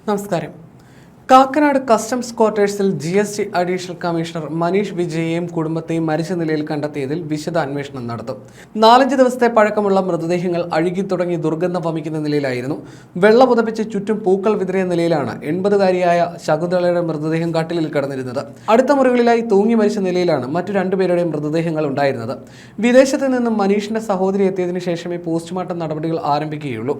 നമസ്കാരം. കാക്കനാട് കസ്റ്റംസ് ക്വാർട്ടേഴ്സിൽ GST additional commissioner Manish വിജയെയും കുടുംബത്തെയും മരിച്ച നിലയിൽ കണ്ടെത്തിയതിൽ വിശദ അന്വേഷണം നടത്തും. 4-5 ദിവസത്തെ പഴക്കമുള്ള മൃതദേഹങ്ങൾ അഴുകി തുടങ്ങി ദുർഗന്ധം വമിക്കുന്ന നിലയിലായിരുന്നു. വെള്ളം പുതപ്പിച്ച് ചുറ്റും പൂക്കൾ വിതറിയ നിലയിലാണ് 80-കാരിയായ ശകുന്തളയുടെ മൃതദേഹം കട്ടിലിൽ കിടന്നിരുന്നത്. അടുത്ത മുറികളിലായി തൂങ്ങി മരിച്ച നിലയിലാണ് മറ്റു 2 പേരുടെയും മൃതദേഹങ്ങൾ ഉണ്ടായിരുന്നത്. വിദേശത്ത് നിന്നും മനീഷിന്റെ സഹോദരി എത്തിയതിനു ശേഷമേ പോസ്റ്റ്മോർട്ടം നടപടികൾ ആരംഭിക്കുകയുള്ളൂ.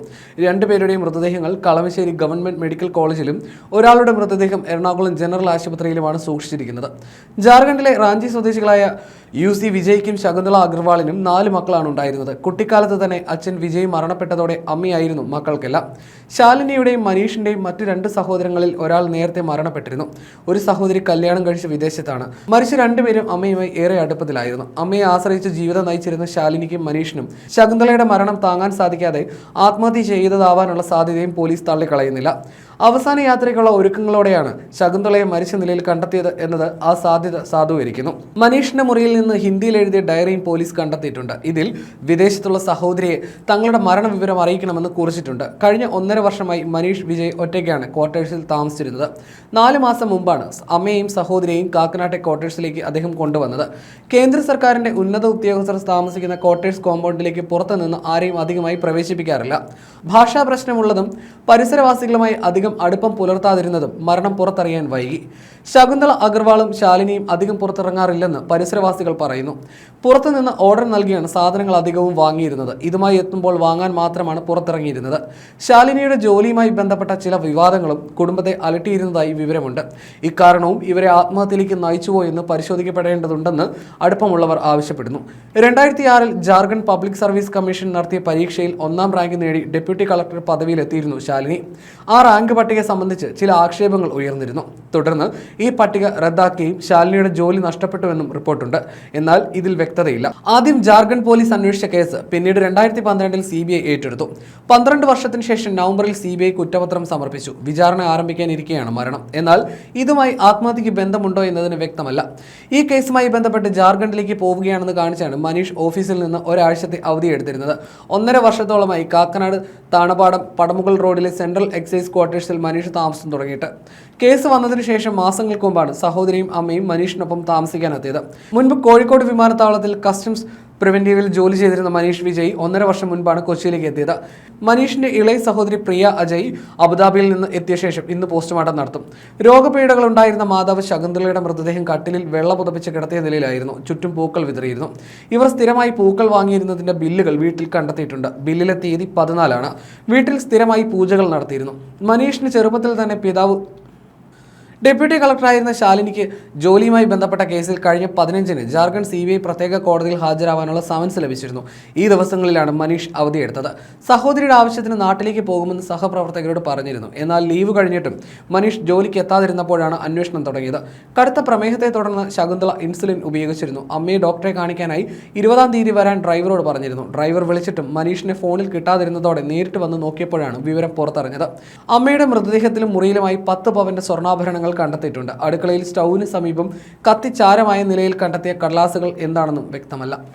2 പേരുടെയും മൃതദേഹങ്ങൾ കളമശ്ശേരി ഗവൺമെന്റ് മെഡിക്കൽ കോളേജിലും ഒരാളുടെ മൃതദേഹം എറണാകുളം ജനറൽ ആശുപത്രിയിലുമാണ് സൂക്ഷിച്ചിരിക്കുന്നത്. ജാർഖണ്ഡിലെ റാഞ്ചി സ്വദേശികളായ UC വിജയ്ക്കും ശകുന്തള അഗർവാളിനും 4 മക്കളാണ് ഉണ്ടായിരുന്നത്. കുട്ടിക്കാലത്ത് തന്നെ അച്ഛൻ വിജയ് മരണപ്പെട്ടതോടെ അമ്മയായിരുന്നു മക്കൾക്കെല്ലാം. ശാലിനിയുടെയും മനീഷിന്റെയും മറ്റു 2 സഹോദരങ്ങളിൽ ഒരാൾ നേരത്തെ മരണപ്പെട്ടിരുന്നു. ഒരു സഹോദരി കല്യാണം കഴിച്ച് വിദേശത്താണ്. മരിച്ച 2 പേരും അമ്മയുമായി ഏറെ അടുപ്പത്തിലായിരുന്നു. അമ്മയെ ആശ്രയിച്ച് ജീവിതം നയിച്ചിരുന്ന ശാലിനിക്കും മനീഷിനും ശകുന്തളയുടെ മരണം താങ്ങാൻ സാധിക്കാതെ ആത്മഹത്യ ചെയ്തതാവാനുള്ള സാധ്യതയും പോലീസ് തള്ളിക്കളയുന്നില്ല. അവസാന യാത്രയ്ക്കുള്ള ഒരുക്കങ്ങളോടെയാണ് ശകുന്തളയെ മരിച്ച നിലയിൽ കണ്ടെത്തിയത് എന്നത് ആ സാധ്യത സാധൂകരിക്കുന്നു. മനീഷിന്റെ മുറിയിൽ നിന്ന് ഹിന്ദിയിൽ എഴുതിയ ഡയറിയും പോലീസ് കണ്ടെത്തിയിട്ടുണ്ട്. ഇതിൽ വിദേശത്തുള്ള സഹോദരിയെ തങ്ങളുടെ മരണവിവരം അറിയിക്കണമെന്ന് കുറിച്ചിട്ടുണ്ട്. കഴിഞ്ഞ 1.5 വർഷമായി മനീഷ് വിജയ് ഒറ്റയ്ക്കാണ് ക്വാർട്ടേഴ്സിൽ താമസിച്ചിരുന്നത്. 4 മാസം മുമ്പാണ് അമ്മയെയും സഹോദരിയെയും കാക്കനാട്ടെ ക്വാർട്ടേഴ്സിലേക്ക് അദ്ദേഹം കൊണ്ടുവന്നത്. കേന്ദ്ര സർക്കാരിന്റെ ഉന്നത ഉദ്യോഗസ്ഥർ താമസിക്കുന്ന ക്വാർട്ടേഴ്സ് കോമ്പൗണ്ടിലേക്ക് പുറത്തുനിന്ന് ആരെയും അധികമായി പ്രവേശിപ്പിക്കാറില്ല. ഭാഷാ പ്രശ്നമുള്ളതും പരിസരവാസികളുമായി അധികം അടുപ്പം പുലർത്താതിരുന്നതും മരണം പുറത്തറിയാൻ വൈകി. ശകുന്തള അഗർവാളും ശാലിനിയും അധികം പുറത്തിറങ്ങാറില്ലെന്ന് പരിസരവാസികൾ പറയുന്നു. പുറത്തുനിന്ന് ഓർഡർ നൽകിയാണ് സാധനങ്ങൾ അധികവും വാങ്ങിയിരുന്നത്. ഇതുമായി എത്തുമ്പോൾ വാങ്ങാൻ മാത്രമാണ് പുറത്തിറങ്ങിയിരുന്നത്. ശാലിനിയുടെ ജോലിയുമായി ബന്ധപ്പെട്ട ചില വിവാദങ്ങളും കുടുംബത്തെ അലട്ടിയിരുന്നതായി വിവരമുണ്ട്. ഇക്കാരണവും ഇവരെ ആത്മഹത്യയിലേക്ക് നയിച്ചുവോ എന്ന് പരിശോധിക്കപ്പെടേണ്ടതുണ്ടെന്ന് അടുപ്പമുള്ളവർ ആവശ്യപ്പെടുന്നു. 2006-ൽ ജാർഖണ്ഡ് പബ്ലിക് സർവീസ് കമ്മീഷൻ നടത്തിയ പരീക്ഷയിൽ 1ാം റാങ്ക് നേടി ഡെപ്യൂട്ടി കളക്ടർ പദവിയിലെത്തിയിരുന്നു ശാലിനി. ആ റാങ്ക് പട്ടിക സംബന്ധിച്ച് ചില ആക്ഷേപങ്ങൾ ഉയർന്നിരുന്നു. തുടർന്ന് ഈ പട്ടിക റദ്ദാക്കുകയും ശാലിനിയുടെ ജോലി നഷ്ടപ്പെട്ടുവെന്നും റിപ്പോർട്ടുണ്ട്. എന്നാൽ ഇതിൽ വ്യക്തതയില്ല. ആദ്യം ജാർഖണ്ഡ് പോലീസ് അന്വേഷിച്ച കേസ് പിന്നീട് 2012-ൽ CBI ഏറ്റെടുത്തു. 12 വർഷത്തിന് ശേഷം നവംബറിൽ CBI കുറ്റപത്രം സമർപ്പിച്ചു. വിചാരണ ആരംഭിക്കാനിരിക്കെയാണ് മരണം. എന്നാൽ ഇതുമായി ആത്മഹത്യക്ക് ബന്ധമുണ്ടോ എന്നതിന് വ്യക്തമല്ല. ഈ കേസുമായി ബന്ധപ്പെട്ട് ജാർഖണ്ഡിലേക്ക് പോവുകയാണെന്ന് കാണിച്ചാണ് മനീഷ് ഓഫീസിൽ നിന്ന് ഒരാഴ്ചത്തെ അവധിയെടുത്തിരുന്നത്. 1.5 വർഷത്തോളമായി കാക്കനാട് താണപാടം പടമുകൾ റോഡിലെ സെൻട്രൽ എക്സൈസ് ക്വാർട്ടേഴ്സിൽ മനീഷ് താമസം തുടങ്ങിയിട്ട്. കേസ് വന്നതിനു ശേഷം മാസങ്ങൾക്ക് മുമ്പാണ് സഹോദരിയും അമ്മയും മനീഷിനൊപ്പം താമസിക്കാനെത്തിയത്. മുൻപ് കോഴിക്കോട് വിമാനത്താവളത്തിൽ കസ്റ്റംസ് പ്രിവന്റീവിൽ ജോലി ചെയ്തിരുന്ന മനീഷ് വിജയ് 1.5 വർഷം മുൻപാണ് കൊച്ചിയിലേക്ക് എത്തിയത്. മനീഷിന്റെ ഇളയ സഹോദരി പ്രിയ അജയ് അബുദാബിയിൽ നിന്ന് എത്തിയ ശേഷം ഇന്ന് പോസ്റ്റ്മോർട്ടം നടത്തും. രോഗപീഠകൾ ഉണ്ടായിരുന്ന മാതാവ് ശകുന്തളയുടെ മൃതദേഹം കട്ടിലിൽ വെള്ളം പുതപ്പിച്ച് കിടത്തിയ നിലയിലായിരുന്നു. ചുറ്റും പൂക്കൾ വിതറിയിരുന്നു. ഇവർ സ്ഥിരമായി പൂക്കൾ വാങ്ങിയിരുന്നതിന്റെ ബില്ലുകൾ വീട്ടിൽ കണ്ടെത്തിയിട്ടുണ്ട്. ബില്ലിലെ തീയതി 14-ആണ്. വീട്ടിൽ സ്ഥിരമായി പൂജകൾ നടത്തിയിരുന്നു. മനീഷിന് ചെറുപ്പത്തിൽ തന്നെ പിതാവ് ഡെപ്യൂട്ടി കളക്ടറായിരുന്ന ശാലിനിക്ക് ജോലിയുമായി ബന്ധപ്പെട്ട കേസിൽ കഴിഞ്ഞ 15-ന് ജാർഖണ്ഡ് CBI പ്രത്യേക കോടതിയിൽ ഹാജരാവാനുള്ള സമൻസ് ലഭിച്ചിരുന്നു. ഈ ദിവസങ്ങളിലാണ് മനീഷ് അവധിയെടുത്തത്. സഹോദരിയുടെ ആവശ്യത്തിന് നാട്ടിലേക്ക് പോകുമെന്ന് സഹപ്രവർത്തകരോട് പറഞ്ഞിരുന്നു. എന്നാൽ ലീവ് കഴിഞ്ഞിട്ടും മനീഷ് ജോലിക്ക് എത്താതിരുന്നപ്പോഴാണ് അന്വേഷണം തുടങ്ങിയത്. കടുത്ത പ്രമേഹത്തെ തുടർന്ന് ശകുന്തള ഇൻസുലിൻ ഉപയോഗിച്ചിരുന്നു. അമ്മയെ ഡോക്ടറെ കാണിക്കാനായി 20-ാം തീയതി വരാൻ ഡ്രൈവറോട് പറഞ്ഞിരുന്നു. ഡ്രൈവർ വിളിച്ചിട്ടും മനീഷിനെ ഫോണിൽ കിട്ടാതിരുന്നതോടെ നേരിട്ട് വന്ന് നോക്കിയപ്പോഴാണ് വിവരം പുറത്തറിഞ്ഞത്. അമ്മയുടെ മൃതദേഹത്തിലും മുറിയിലുമായി 10 പവന്റെ സ്വർണ്ണാഭരണങ്ങൾ കണ്ടെത്തിയിട്ടുണ്ട്. അടുക്കളയിൽ സ്റ്റൗവിന് സമീപം കത്തിച്ചാരമായ നിലയിൽ കണ്ടെത്തിയ കടലാസുകൾ എന്താണെന്നും വ്യക്തമല്ല.